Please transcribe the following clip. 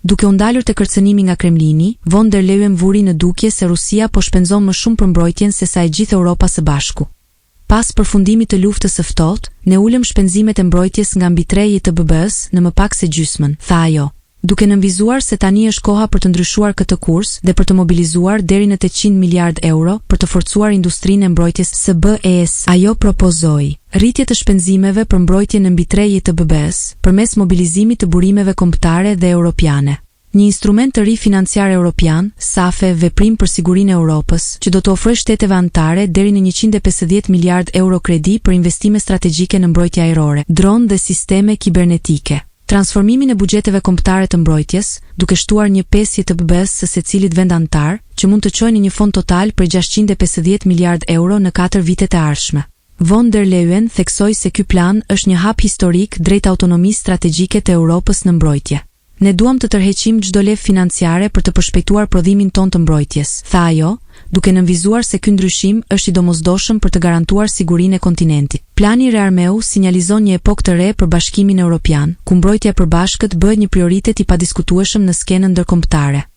Duke u ndalur te kërcënimi nga Kremlini, von der Leyen vuri në dukje se Rusia po shpenzon më shumë për mbrojtjen se sa e gjithë Europa së bashku. Pas përfundimit të luftës së ftohtë, ne ulëm shpenzimet e mbrojtjes nga mbi 3 i të BB-s në më pak se gjysmën, tha ajo, duke nënvizuar se tani është koha për të ndryshuar këtë kurs dhe për të mobilizuar deri në 800 miliard euro për të forcuar industrinë e mbrojtjes së BE-s. Ajo propozoi rritje të shpenzimeve për mbrojtje në mbi 3 i të BB-s përmes mobilizimit të burimeve kombëtare dhe europiane. Një instrument të ri financiar europian, SAFE, veprim për sigurinë e Europës, që do të ofrojë shteteve anëtare deri në 150 miliard euro kredi për investime strategjike në mbrojtje ajrore, dronë dhe sisteme kibernetike. Transformimin e bugjeteve kombëtare të mbrojtjes, duke shtuar një pesë të BB-s së secilit vend anëtar, që mund të çojë në një fond total për 650 miliard euro në 4 vitet e ardhshme. Von der Leyen theksoi se ky plan është një hap historik drejt autonomisë strategjike të Europës në mbrojtje. Ne duam të tërheqim çdo levë financiare për të përshpejtuar prodhimin ton të mbrojtjes, tha ajo, duke nënvizuar se ky ndryshim është i domosdoshëm për të garantuar sigurinë e kontinentit. Plani Rearmeu sinjalizon një epokë të re për Bashkimin Evropian, ku mbrojtja e përbashkët bëhet një prioritet i padiskutueshëm në skenën ndërkombëtare.